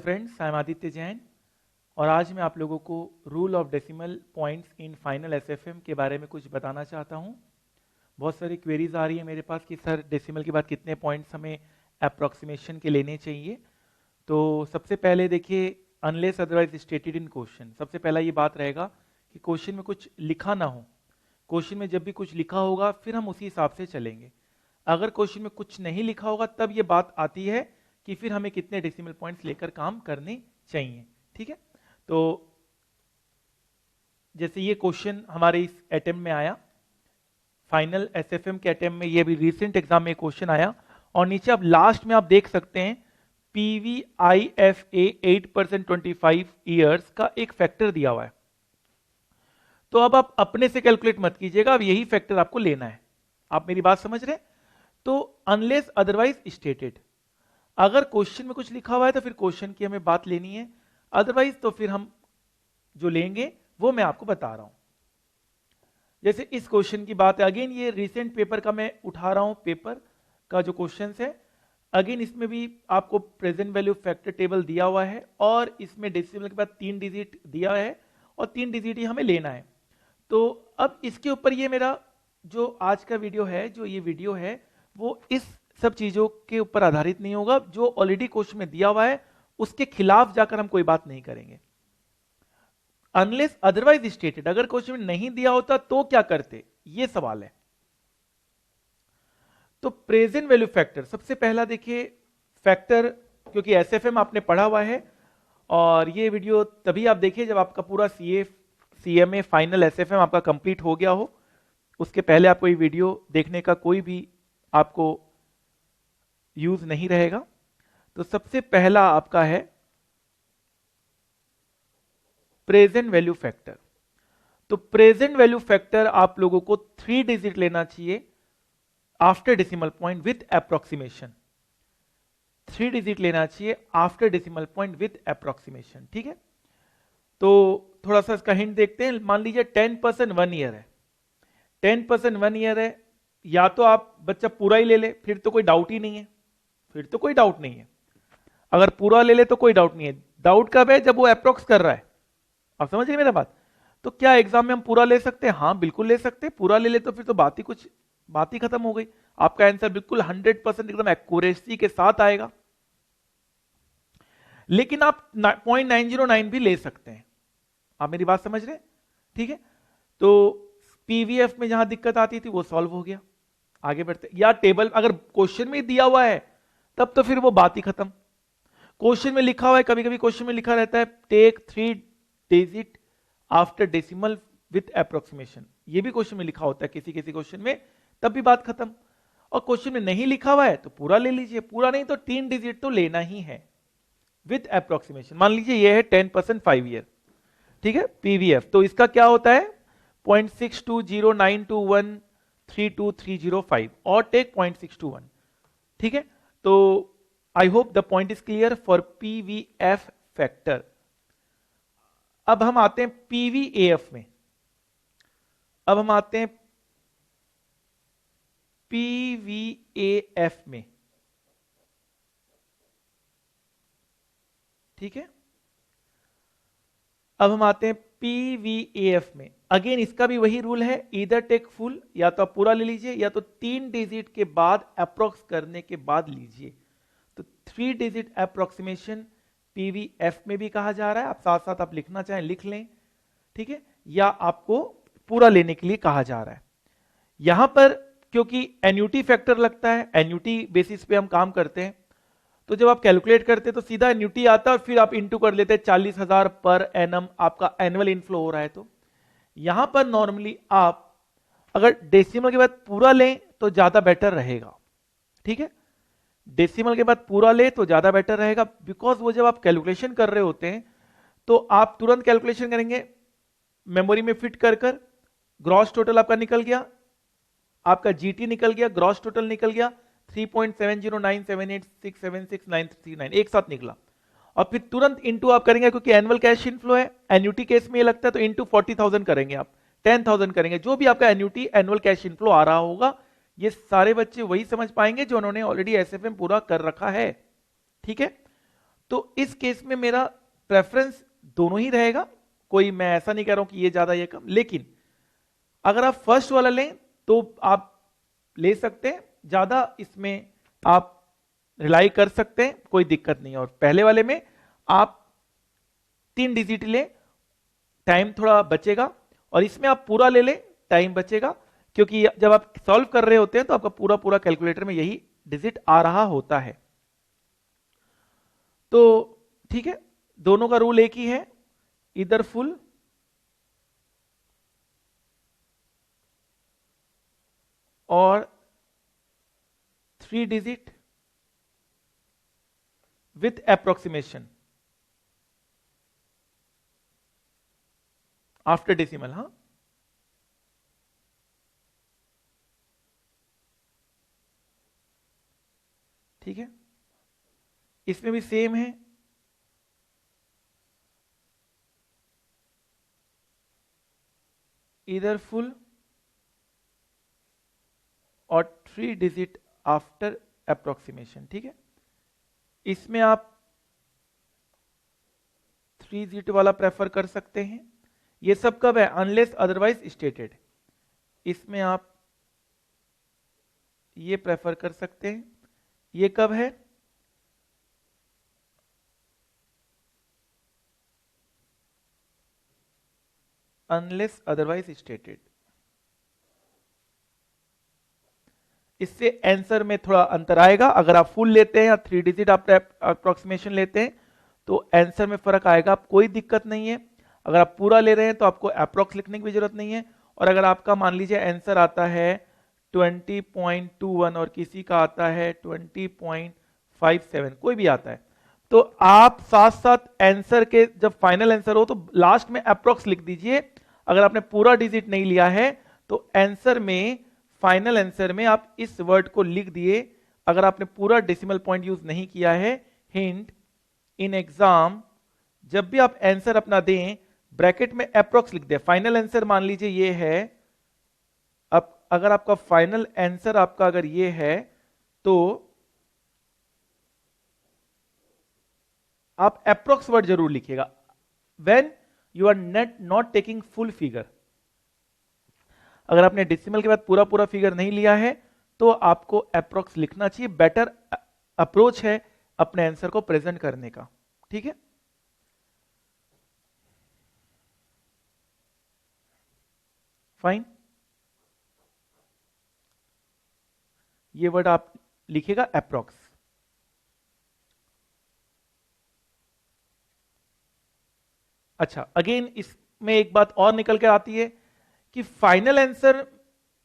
Friends, I am Aditya Jain और आज मैं आप लोगों को rule of decimal points in final SFM के बारे में कुछ बताना चाहता हूं। बहुत सारी क्वेरीज आ रही है मेरे पास कि सर डेसिमल के बाद कितने पॉइंट्स हमें अप्रोक्सीमेशन के लेने चाहिए। तो सबसे पहले देखिए, unless otherwise stated in question, सबसे पहला ये बात रहेगा कि क्वेश्चन में कुछ लिखा ना हो। क्वेश्चन में जब भी कुछ लिखा होगा फिर हम उसी हिसाब से चलेंगे। अगर क्वेश्चन में कुछ नहीं लिखा होगा तब ये बात आती है कि फिर हमें कितने डेसिमल पॉइंट्स लेकर काम करने चाहिए। ठीक है, तो जैसे ये क्वेश्चन हमारे इस अटेम्प्ट में आया, फाइनल एसएफएम के अटेम्प्ट में, ये भी रिसेंट एग्जाम में क्वेश्चन आया और नीचे अब लास्ट में आप देख सकते हैं PVIFA 8% 25 ईयर्स का एक फैक्टर दिया हुआ है। तो अब आप अपने से कैलकुलेट मत कीजिएगा, अब यही फैक्टर आपको लेना है। आप मेरी बात समझ रहे हैं? तो अनलेस अदरवाइज स्टेटेड, अगर क्वेश्चन में कुछ लिखा हुआ है तो फिर क्वेश्चन की हमें बात लेनी है, अदरवाइज तो फिर हम जो लेंगे वो मैं आपको बता रहा हूं। जैसे इस क्वेश्चन की बात है, अगेन ये रिसेंट पेपर का मैं उठा रहा हूं, पेपर का जो क्वेश्चन है। अगेन इसमें भी आपको प्रेजेंट वैल्यू फैक्टर टेबल दिया हुआ है और इसमें डेसिमल के बाद 3 डिजिट दिया है और 3 डिजिट ही हमें लेना है। तो अब इसके ऊपर ये मेरा जो आज का वीडियो है, जो ये वीडियो है वो इस सब चीजों के ऊपर आधारित नहीं होगा। जो ऑलरेडी क्वेश्चन में दिया हुआ है उसके खिलाफ जाकर हम कोई बात नहीं करेंगे। अनलेस अदरवाइज स्टेटेड, अगर क्वेश्चन में नहीं दिया होता तो क्या करते, ये सवाल है। तो प्रेजेंट वैल्यू फैक्टर, सबसे पहला देखिए फैक्टर, क्योंकि एसएफएम आपने पढ़ा हुआ है और ये वीडियो तभी आप देखिए जब आपका पूरा CMA फाइनल एसएफएम आपका कंप्लीट हो गया हो। उसके पहले आपको ये वीडियो देखने का कोई भी आपको यूज नहीं रहेगा। तो सबसे पहला आपका है प्रेजेंट वैल्यू फैक्टर। तो प्रेजेंट वैल्यू फैक्टर आप लोगों को 3 डिजिट लेना चाहिए after decimal point with approximation. 3 digit लेना चाहिए after decimal point with approximation. ठीक है, तो थोड़ा सा इसका हिंट देखते हैं। मान लीजिए 10% 1 ईयर है, 10% 1 ईयर है, या तो आप बच्चा पूरा ही ले ले, फिर तो कोई डाउट ही नहीं है, फिर तो कोई डाउट नहीं है। अगर पूरा ले ले तो कोई डाउट नहीं है। डाउट कब है? जब वो अप्रोक्स कर रहा है। आप समझ रहे मेरा बात? तो क्या एग्जाम में हम पूरा ले सकते हैं? हाँ बिल्कुल ले सकते हैं। पूरा ले ले तो फिर तो बात ही खत्म हो गई। आपका आंसर बिल्कुल 100% एकदम एक्यूरेसी के साथ आएगा। लेकिन आप 0.909 भी ले सकते हैं। आप मेरी बात समझ रहे हैं? ठीक है, तो पीवीएफ में जहां दिक्कत आती थी वो सॉल्व हो गया। आगे बढ़ते, या टेबल अगर क्वेश्चन में दिया हुआ है तब तो फिर वो बात ही खत्म। क्वेश्चन में लिखा हुआ है, कभी कभी क्वेश्चन में लिखा रहता है take 3 digit after decimal with approximation, ये भी क्वेश्चन में लिखा होता है किसी किसी क्वेश्चन में, तब भी बात खत्म। और क्वेश्चन में नहीं लिखा हुआ है तो पूरा ले लीजिए, पूरा नहीं तो 3 डिजिट तो लेना ही है विथ अप्रोक्सीमेशन। मान लीजिए ये है 10% 5 ईयर, ठीक है, पीवीएफ। तो इसका क्या होता है 0.6209213235 और टेक 0.621। ठीक है, तो I hope the point is clear for PVF factor. अब हम आते हैं पीवीएफ में, अब हम आते हैं पीवीएफ में। ठीक है, अब हम आते हैं पीवीएफ में। अगेन इसका भी वही रूल है, इधर टेक फुल, या तो आप पूरा ले लीजिए या तो 3 डिजिट के बाद अप्रोक्स करने के बाद लीजिए। तो 3 डिजिट अप्रोक्सीमेशन पीवीएफ में भी कहा जा रहा है। आप साथ साथ आप लिखना चाहें लिख लें, ठीक है, या आपको पूरा लेने के लिए कहा जा रहा है। यहां पर क्योंकि एन्युटी फैक्टर लगता है, एन्युटी बेसिस पे हम काम करते हैं, तो जब आप कैलकुलेट करते हैं तो सीधा एन्युटी आता है और फिर आप इंटू कर लेते हैं 40,000 पर एनम आपका एनुअल इनफ्लो हो रहा है। तो यहां पर नॉर्मली आप अगर डेसिमल के बाद पूरा लें तो ज्यादा बेटर रहेगा। ठीक है, डेसिमल के बाद पूरा ले तो ज्यादा बेटर रहेगा, बिकॉज वो जब आप कैलकुलेशन कर रहे होते हैं तो आप तुरंत कैलकुलेशन करेंगे, मेमोरी में फिट कर कर ग्रॉस टोटल आपका निकल गया, आपका जीटी निकल गया, ग्रॉस टोटल निकल गया 3.709786769339 एक साथ निकला, और फिर तुरंत इंटू आप करेंगे, क्योंकि एनुअल कैश इनफ्लो है, एन्युटी केस में ये लगता है, तो इंटू 40,000 करेंगे, आप 10,000 करेंगे, जो भी आपका एन्युटी एनुअल कैश इनफ्लो आ रहा होगा। ये सारे बच्चे वही समझ पाएंगे जो उन्होंने ऑलरेडी एसएफएम पूरा कर रखा है। ठीक है, तो इस केस में मेरा प्रेफरेंस दोनों ही रहेगा, कोई मैं ऐसा नहीं कह रहा हूं कि ये ज्यादा ये कम, लेकिन अगर आप फर्स्ट वाला लें तो आप ले सकते हैं, ज्यादा इसमें आप रिलाई कर सकते हैं, कोई दिक्कत नहीं है। और पहले वाले में आप 3 डिजिट लें, टाइम थोड़ा बचेगा, और इसमें आप पूरा ले लें, टाइम बचेगा, क्योंकि जब आप सॉल्व कर रहे होते हैं तो आपका पूरा पूरा कैलकुलेटर में यही डिजिट आ रहा होता है। तो ठीक है, दोनों का रूल एक ही है, इधर फुल और 3 digit with approximation after decimal. हाँ, ठीक है, इसमें भी सेम है, इधर फुल और 3 डिजिट आफ्टर अप्रोक्सीमेशन। ठीक है, इसमें आप 3 डिजिट वाला प्रेफर कर सकते हैं। ये सब कब है? Unless otherwise stated. इसमें आप ये प्रेफर कर सकते हैं। ये कब है? Unless otherwise stated. इससे आंसर में थोड़ा अंतर आएगा। अगर आप फुल लेते हैं या 3 डिजिट आप अप्रोक्सीमेशन लेते हैं तो आंसर में फर्क आएगा, कोई दिक्कत नहीं है। अगर आप पूरा ले रहे हैं तो आपको अप्रोक्स लिखने की भी जरूरत नहीं है। और अगर आपका मान लीजिए आंसर आता है 20.21 और किसी का आता है 20.57, कोई भी आता है, तो आप साथ साथ आंसर के जब फाइनल आंसर हो तो लास्ट में अप्रोक्स लिख दीजिए। अगर आपने पूरा डिजिट नहीं लिया है तो आंसर में, फाइनल आंसर में आप इस वर्ड को लिख दिए। अगर आपने पूरा डेसिमल पॉइंट यूज नहीं किया है, हिंट इन एग्जाम, जब भी आप आंसर अपना दें ब्रैकेट में अप्रोक्स लिख दे। फाइनल आंसर मान लीजिए ये है, अब अगर आपका फाइनल आंसर आपका अगर ये है तो आप अप्रोक्स वर्ड जरूर लिखिएगा when you are not taking full figure. अगर आपने डेसिमल के बाद पूरा पूरा फिगर नहीं लिया है तो आपको अप्रोक्स लिखना चाहिए। बेटर अप्रोच है अपने आंसर को प्रेजेंट करने का। ठीक है, फाइन। ये वर्ड आप लिखिएगा अप्रोक्स। अच्छा, अगेन इसमें एक बात और निकल कर आती है कि फाइनल आंसर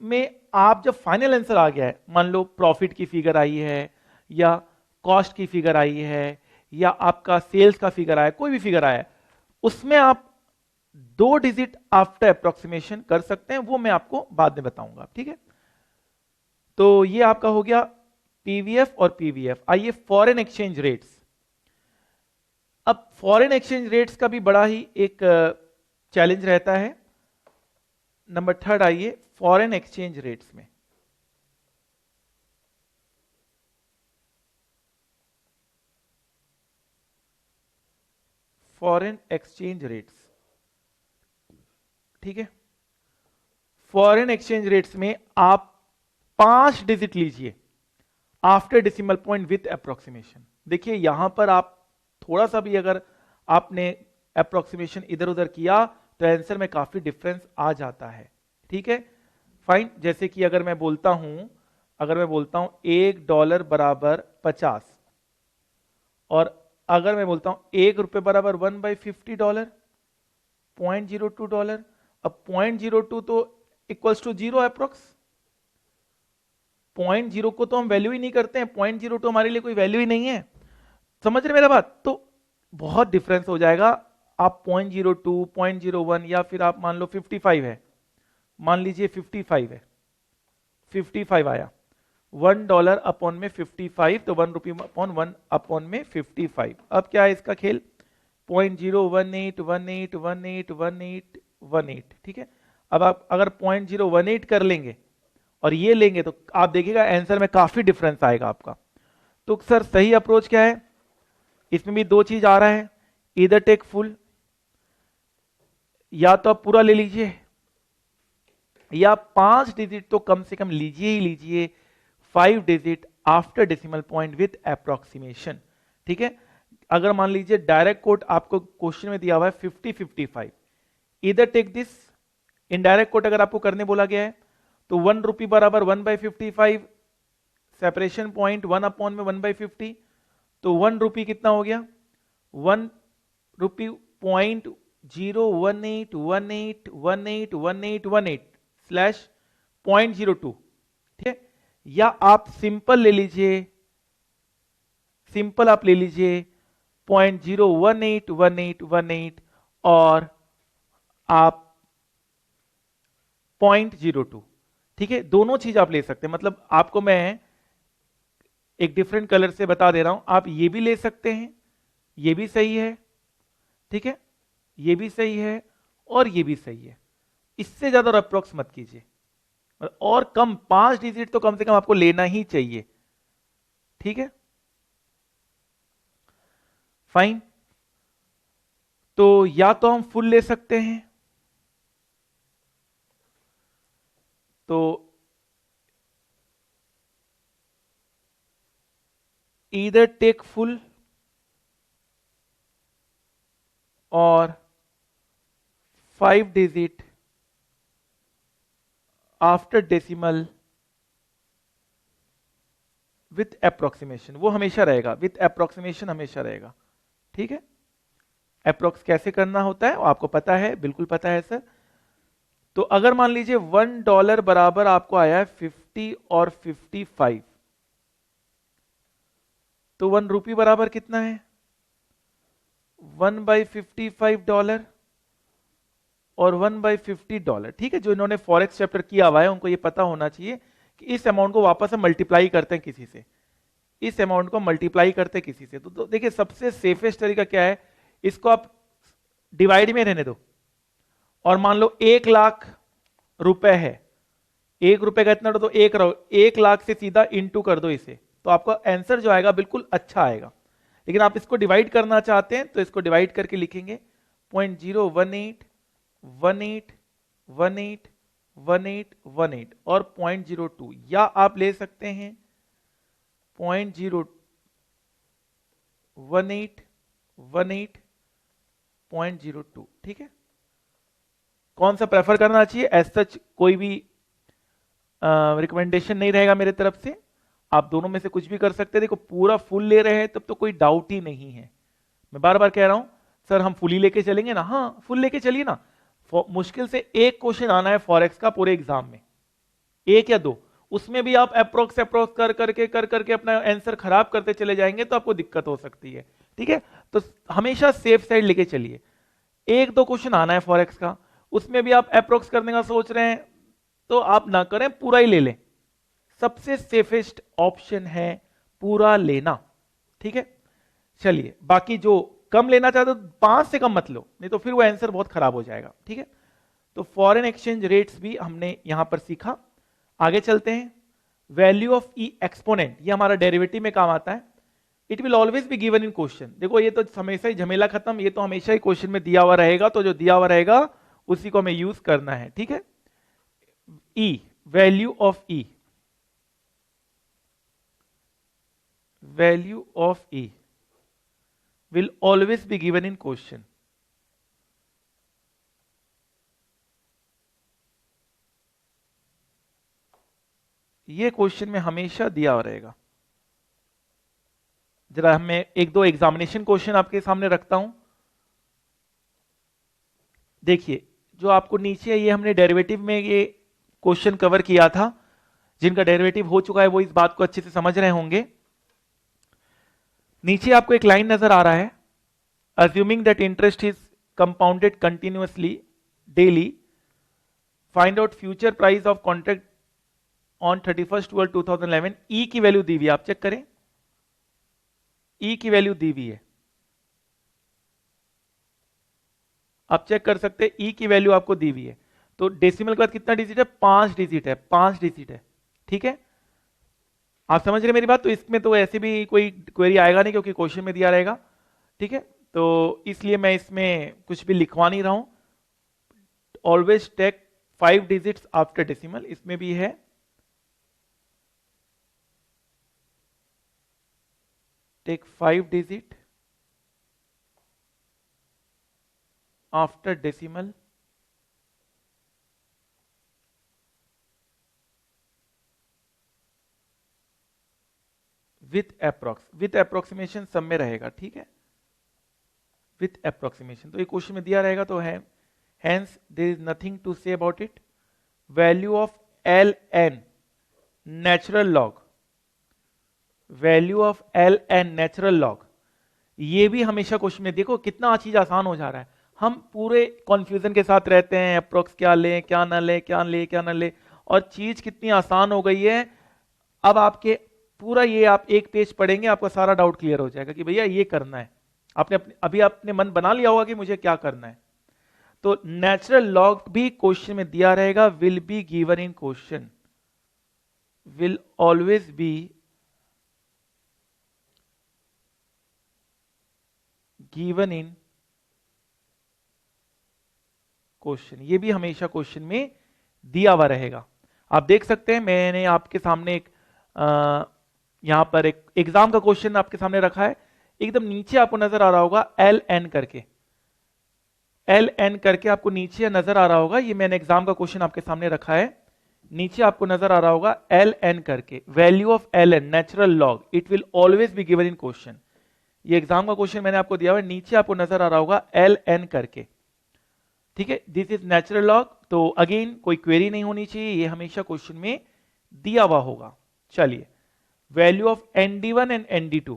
में आप जब फाइनल आंसर आ गया है, मान लो प्रॉफिट की फिगर आई है या कॉस्ट की फिगर आई है या आपका सेल्स का फिगर आया, कोई भी फिगर आया है, उसमें आप 2 डिजिट आफ्टर अप्रोक्सीमेशन कर सकते हैं। वो मैं आपको बाद में बताऊंगा। ठीक है, तो ये आपका हो गया पीवीएफ और पीवीएफ। आइए फॉरेन एक्सचेंज रेट्स। अब फॉरेन एक्सचेंज रेट्स का भी बड़ा ही एक चैलेंज रहता है। नंबर 3 आइए फॉरेन एक्सचेंज रेट्स में। फॉरेन एक्सचेंज रेट्स, ठीक है, फॉरेन एक्सचेंज रेट्स में आप 5 डिजिट लीजिए after decimal point with approximation. देखिए यहां पर आप थोड़ा सा भी अगर आपने अप्रोक्सीमेशन इधर उधर किया तो आंसर में काफी डिफरेंस आ जाता है। ठीक है, फाइन। जैसे कि अगर मैं बोलता हूं $1 बराबर 50, और अगर मैं बोलता हूं ₹1 बराबर 1/50, $0.02। अब 0.02 तो इक्वल्स टू 0 अप्रोक्स। 0.0 को तो हम वैल्यू ही नहीं करते हैं, 0.02 हमारे लिए कोई वैल्यू ही नहीं है। समझ रहे मेरा बात? तो बहुत डिफरेंस हो जाएगा। आप 0.02, 0.01 या फिर आप मान लो 55 है, मान लीजिए 55 है, 55 आया, $1 अपॉन में 55, तो ₹1 अपॉन 1 अपॉन में 55। अब क्या है इसका खेल? 0.01818181818। ठीक है, अब आप अगर 0.018 कर लेंगे और ये लेंगे तो आप देखिएगा आंसर में काफी डिफरेंस आएगा आपका। तो सर सही अप्रोच क्या है? इसमें भी दो चीज आ रहा है, इधर टेक फुल, या तो आप पूरा ले लीजिए या 5 डिजिट तो कम से कम लीजिए ही लीजिए, 5 digit after decimal point with approximation. ठीक है, अगर मान लीजिए डायरेक्ट कोट आपको क्वेश्चन में दिया हुआ है 50-55, इधर टेक दिस, इनडायरेक्ट कोट अगर आपको करने बोला गया है तो 1 रुपी बराबर 1/55, सेपरेशन पॉइंट 1 अपॉन में 1/50, तो 1 रुपी कितना हो गया, 1 रुपी पॉइंट 018181818 स्लैश 0.02। ठीक है, या आप सिंपल ले लीजिए, सिंपल आप ले लीजिए 0.0181818 और आप 0.02। ठीक है, दोनों चीज आप ले सकते हैं, मतलब आपको मैं एक डिफरेंट कलर से बता दे रहा हूं, आप ये भी ले सकते हैं, ये भी सही है, ठीक है, ये भी सही है और ये भी सही है, इससे ज्यादा अप्रोक्स मत कीजिए, और कम 5 डिजिट तो कम से कम आपको लेना ही चाहिए। ठीक है, फाइन, तो या तो हम फुल ले सकते हैं, तो ईदर टेक फुल और 5 digit after decimal with approximation, वो हमेशा रहेगा, विथ अप्रोक्सीमेशन हमेशा रहेगा। ठीक है, अप्रोक्स कैसे करना होता है वो आपको पता है, बिल्कुल पता है सर। तो अगर मान लीजिए $1 बराबर आपको आया है 50 और 55, तो 1 रुपी बराबर कितना है, 1/55 और 1/50। ठीक है, जो इन्होंने फॉरेक्स चैप्टर किया हुआ है उनको ये पता होना चाहिए कि इस अमाउंट को वापस हम मल्टीप्लाई करते हैं किसी से, इस अमाउंट को मल्टीप्लाई करते हैं किसी से। तो देखिए सबसे सेफेस्ट तरीका क्या है, इसको आप डिवाइड में रहने दो, और मान लो 1,00,000 रुपए है, 1 रुपए का इतना तो 1,00,000 से सीधा इंटू कर दो इसे, तो आपका आंसर जो आएगा बिल्कुल अच्छा आएगा। लेकिन आप इसको डिवाइड करना चाहते हैं तो इसको डिवाइड करके लिखेंगे 0.018181818 और 0.02, या आप ले सकते हैं 0.01818.02। ठीक है, कौन सा प्रेफर करना चाहिए, एज सच कोई भी रिकमेंडेशन नहीं रहेगा मेरे तरफ से, आप दोनों में से कुछ भी कर सकते हैं। देखो पूरा फुल ले रहे हैं तब तो कोई डाउट ही नहीं है, मैं बार बार कह रहा हूं सर हम फुल ही लेके चलेंगे ना, हाँ फुल लेके चलिए ना, मुश्किल से एक क्वेश्चन आना है फॉरेक्स का पूरे एग्जाम में, 1 या 2, उसमें भी आप अप्रोक्स कर करके अपना आंसर खराब करते चले जाएंगे तो आपको दिक्कत हो सकती है। ठीक है, तो हमेशा सेफ साइड लेके चलिए, 1-2 क्वेश्चन आना है फॉरेक्स का, उसमें भी आप अप्रोक्स करने का सोच रहे हैं तो आप ना करें, पूरा ही ले लें, सबसे सेफेस्ट ऑप्शन है पूरा लेना। ठीक है, चलिए बाकी जो कम लेना चाहते हो 5 से कम मत लो, नहीं तो फिर वो आंसर बहुत खराब हो जाएगा। ठीक है, तो फॉरेन एक्सचेंज रेट्स भी हमने यहां पर सीखा। आगे चलते हैं, वैल्यू ऑफ ई एक्सपोनेंट, ये हमारा डेरिवेटिव में काम आता है, it will always be given in question. देखो ये तो हमेशा ही झमेला खत्म, ये तो हमेशा ही क्वेश्चन में दिया हुआ रहेगा, तो जो दिया हुआ रहेगा उसी को हमें यूज करना है। ठीक है, E, value of E, value of E will always be given in question। ये क्वेश्चन में हमेशा दिया हुआ रहेगा। जरा मैं 1-2 एग्जामिनेशन क्वेश्चन आपके सामने रखता हूं, देखिए जो आपको नीचे है ये हमने डेरिवेटिव में ये क्वेश्चन कवर किया था, जिनका डेरिवेटिव हो चुका है वो इस बात को अच्छे से समझ रहे होंगे। नीचे आपको एक लाइन नजर आ रहा है, assuming that interest is compounded continuously daily, find out future price of contract on 31/12/2011। ई की वैल्यू दी हुई है, आप चेक करें, ई की वैल्यू दी हुई है, आप चेक कर सकते हैं, ई की वैल्यू आपको दी हुई है। तो डेसिमल के बाद कितना डिजिट है, 5 डिजिट है, 5 डिजिट है। ठीक है, आप समझ रहे मेरी बात, तो इसमें तो ऐसे भी कोई क्वेरी आएगा नहीं क्योंकि क्वेश्चन में दिया रहेगा। ठीक है, तो इसलिए मैं इसमें कुछ भी लिखवा नहीं रहा हूं। Always take 5 digits after decimal, इसमें भी है। Take 5 digit after decimal with approximation सब में रहेगा, ठीक है, विथ अप्रोक्सीमेशन। तो ये क्वेश्चन में दिया रहेगा, तो है hence there is nothing to say about it. Value of l n natural log, value of l n natural log, ये भी हमेशा क्वेश्चन में, देखो कितना चीज आसान हो जा रहा है। हम पूरे कंफ्यूजन के साथ रहते हैं, अप्रोक्स क्या लें क्या ना लें, क्या ले क्या ना ले, और चीज कितनी आसान हो गई है। अब आपके पूरा ये आप एक पेज पढ़ेंगे, आपका सारा डाउट क्लियर हो जाएगा कि भैया ये करना है। आपने अभी आपने मन बना लिया होगा कि मुझे क्या करना है। तो नेचुरल लॉग भी क्वेश्चन में दिया रहेगा, will be given in question, will always be given in question, ये भी हमेशा क्वेश्चन में दिया हुआ रहेगा। आप देख सकते हैं मैंने आपके सामने एक यहां पर एक एग्जाम का क्वेश्चन आपके सामने रखा है। एकदम नीचे आपको नजर आ रहा होगा एल एन करके, एल एन करके आपको नीचे नजर आ रहा होगा। ये मैंने एग्जाम का क्वेश्चन आपके सामने रखा है, नीचे आपको नजर आ रहा होगा एल एन करके, value of l n natural log, it will always be given in question. ये एग्जाम का क्वेश्चन मैंने आपको दिया हुआ है, नीचे आपको नजर आ रहा होगा एल एन करके, ठीक है, दिस इज नेचुरल लॉग। तो अगेन कोई क्वेरी नहीं होनी चाहिए, ये हमेशा क्वेश्चन में दिया हुआ होगा। चलिए, value of ND1 and ND2,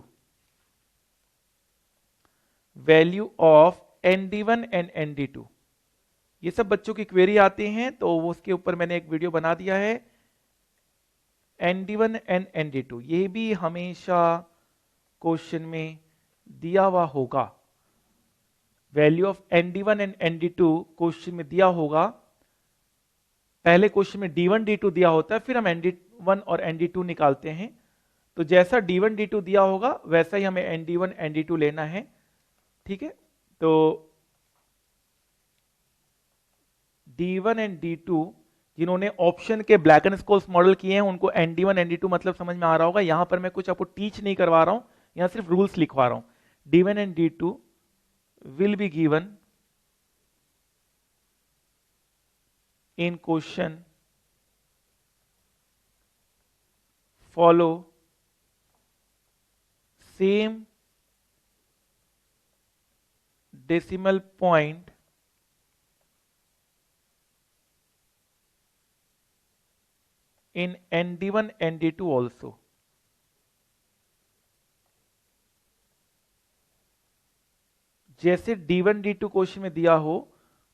value of ND1 and ND2, ये सब बच्चों की क्वेरी आती हैं, तो उसके ऊपर मैंने एक वीडियो बना दिया है। ND1 एंड ND2 ये भी हमेशा क्वेश्चन में दिया हुआ होगा। Value of ND1 and ND2 question में दिया होगा। पहले क्वेश्चन में D1 D2 दिया होता है, फिर हम ND1 और ND2 निकालते हैं। तो जैसा D1 D2 दिया होगा वैसा ही हमें ND1 ND2 लेना है, ठीक है। तो D1 एंड D2 जिन्होंने ऑप्शन के ब्लैक एंड स्कोल्स मॉडल किए हैं उनको ND1 ND2 मतलब समझ में आ रहा होगा। यहां पर मैं कुछ आपको टीच नहीं करवा रहा हूं, यहां सिर्फ रूल्स लिखवा रहा हूं। D1 and D2 will be given in question, follow same decimal point in ND1 ND2 also। जैसे D1 D2 क्वेश्चन में दिया हो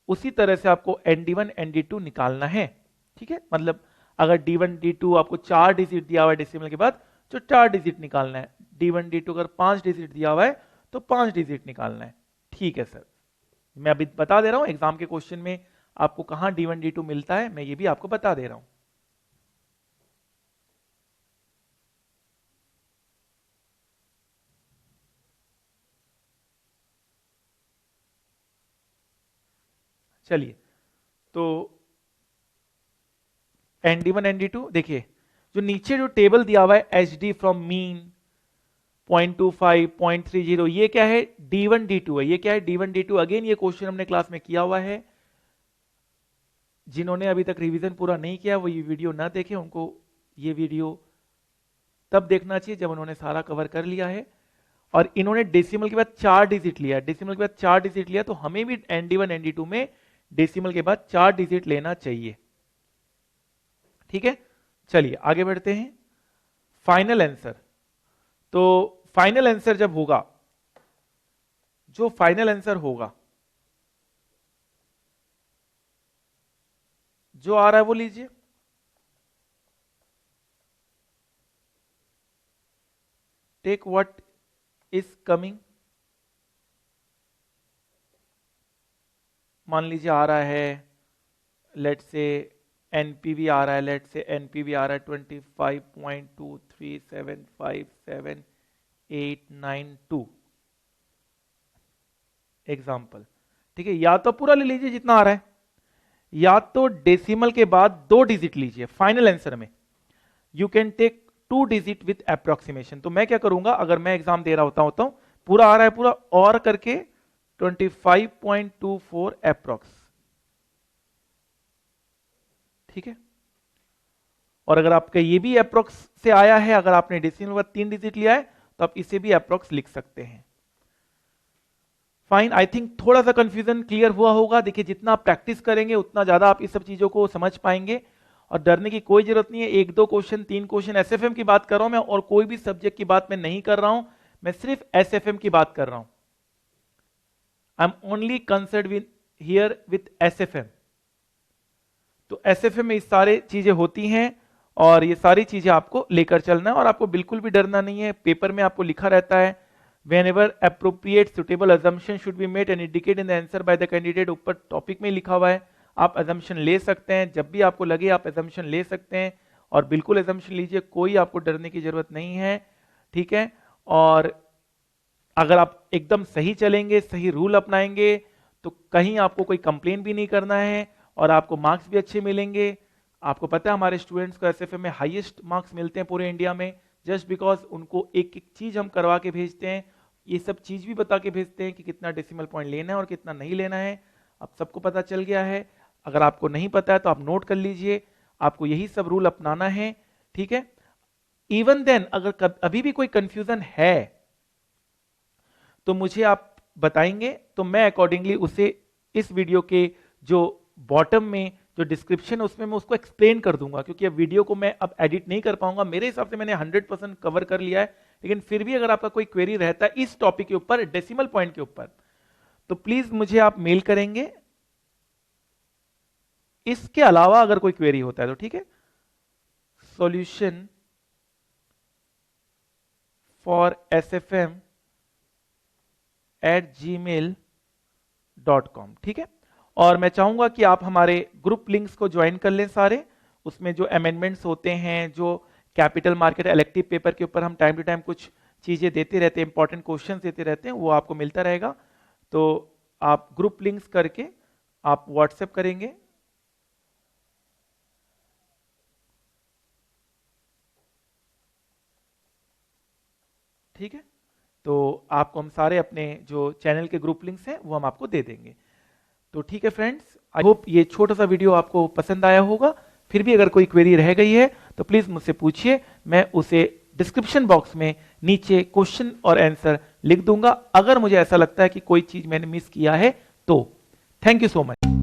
उसी तरह से आपको ND1 ND2 निकालना है, ठीक है। मतलब अगर D1 D2 आपको 4 डिजिट दिया हुआ है डेसिमल के बाद, तो 4 डिजिट निकालना है। D1 D2 अगर 5 डिजिट दिया हुआ है तो 5 डिजिट निकालना है, ठीक है सर। मैं अभी बता दे रहा हूं एग्जाम के क्वेश्चन में आपको कहां D1 D2 मिलता है, मैं ये भी आपको बता दे रहा हूं। चलिए, तो ND1 ND2 देखिए, जो नीचे जो टेबल दिया हुआ है HD फ्रॉम मीन 0.25 0.30, ये क्या है D1 D2 है। ये क्या है D1 D2, अगेन ये क्वेश्चन हमने क्लास में किया हुआ है। जिन्होंने अभी तक रिवीजन पूरा नहीं किया वो ये वीडियो ना देखे, उनको ये वीडियो तब देखना चाहिए जब उन्होंने सारा कवर कर लिया है। और इन्होंने डेसिमल के बाद 4 डिजिट लिया, डेसिमल के बाद 4 डिजिट लिया, तो हमें भी ND1 ND2 में डेसिमल के बाद 4 डिजिट लेना चाहिए, ठीक है। चलिए आगे बढ़ते हैं। फाइनल आंसर, तो फाइनल आंसर जब होगा, जो फाइनल आंसर होगा जो आ रहा है वो लीजिए। टेक व्हाट इज कमिंग, मान लीजिए आ रहा है, लेट से एनपीवी आ रहा है, लेट से एनपीवी आ रहा है 25.23757 892, एग्जाम्पल, ठीक है। या तो पूरा ले लीजिए जितना आ रहा है, या तो डेसिमल के बाद 2 डिजिट लीजिए फाइनल आंसर में। You can take 2 digit with approximation. तो मैं क्या करूंगा, अगर मैं एग्जाम दे रहा होता हूं पूरा आ रहा है पूरा और करके 25.24 अप्रोक्स, ठीक है। और अगर आपका ये भी अप्रोक्स से आया है, अगर आपने डेसिमल में 3 डिजिट लिया है तो आप इसे भी अप्रोक्स लिख सकते हैं। फाइन, आई थिंक थोड़ा सा कंफ्यूजन क्लियर हुआ होगा। देखिए जितना आप प्रैक्टिस करेंगे उतना ज्यादा आप इस सब चीजों को समझ पाएंगे, और डरने की कोई जरूरत नहीं है। 1-2 क्वेश्चन 3 क्वेश्चन एसएफएम की बात कर रहा हूं मैं, और कोई भी सब्जेक्ट की बात मैं नहीं कर रहा हूं, मैं सिर्फ एसएफएम की बात कर रहा हूं। I am only concern with here with SFM. तो एसएफएम में इस सारी चीजें होती हैं, और ये सारी चीजें आपको लेकर चलना है, और आपको बिल्कुल भी डरना नहीं है। पेपर में आपको लिखा रहता है whenever appropriate suitable assumption should be made and indicated in the answer by the candidate, ऊपर टॉपिक में लिखा हुआ है। आप assumption ले सकते हैं, जब भी आपको लगे आप assumption ले सकते हैं, और बिल्कुल assumption लीजिए, कोई आपको डरने की जरूरत नहीं है, ठीक है। और अगर आप एकदम सही चलेंगे, सही रूल अपनाएंगे, तो कहीं आपको कोई कंप्लेन भी नहीं करना है, और आपको मार्क्स भी अच्छे मिलेंगे। आपको पता है हमारे स्टूडेंट्स को एसएफए में हाईएस्ट मार्क्स मिलते हैं पूरे इंडिया में, जस्ट बिकॉज उनको एक एक चीज हम करवा के भेजते हैं, ये सब चीज भी बता के भेजते हैं कि कितना डेसिमल पॉइंट लेना है और कितना नहीं लेना है। अब सबको पता चल गया है। अगर आपको नहीं पता है तो आप नोट कर लीजिए, आपको यही सब रूल अपनाना है, ठीक है। इवन देन अगर अभी भी कोई कंफ्यूजन है तो मुझे आप बताएंगे, तो मैं अकॉर्डिंगली उसे इस वीडियो के जो बॉटम में जो डिस्क्रिप्शन है उसमें मैं उसको एक्सप्लेन कर दूंगा, क्योंकि अब वीडियो को मैं अब एडिट नहीं कर पाऊंगा। मेरे हिसाब से मैंने 100% कवर कर लिया है, लेकिन फिर भी अगर आपका कोई क्वेरी रहता है इस टॉपिक के ऊपर, डेसिमल पॉइंट के ऊपर, तो प्लीज मुझे आप मेल करेंगे। इसके अलावा अगर कोई क्वेरी होता है तो ठीक है, सॉल्यूशन फॉर sfm@gmail.com, ठीक है। और मैं चाहूंगा कि आप हमारे ग्रुप लिंक्स को ज्वाइन कर लें सारे। उसमें जो अमेंडमेंट्स होते हैं, जो कैपिटल मार्केट इलेक्टिव पेपर के ऊपर हम टाइम टू टाइम कुछ चीजें देते रहते हैं, इंपॉर्टेंट क्वेश्चंस देते रहते हैं, वो आपको मिलता रहेगा। तो आप ग्रुप लिंक्स करके आप व्हाट्सएप करेंगे, ठीक है। तो आपको हम सारे अपने जो चैनल के ग्रुप लिंक्स हैं वो हम आपको दे देंगे। तो ठीक है फ्रेंड्स, आई होप ये छोटा सा वीडियो आपको पसंद आया होगा। फिर भी अगर कोई क्वेरी रह गई है तो प्लीज मुझसे पूछिए, मैं उसे डिस्क्रिप्शन बॉक्स में नीचे क्वेश्चन और आंसर लिख दूंगा, अगर मुझे ऐसा लगता है कि कोई चीज मैंने मिस किया है तो। Thank you so much.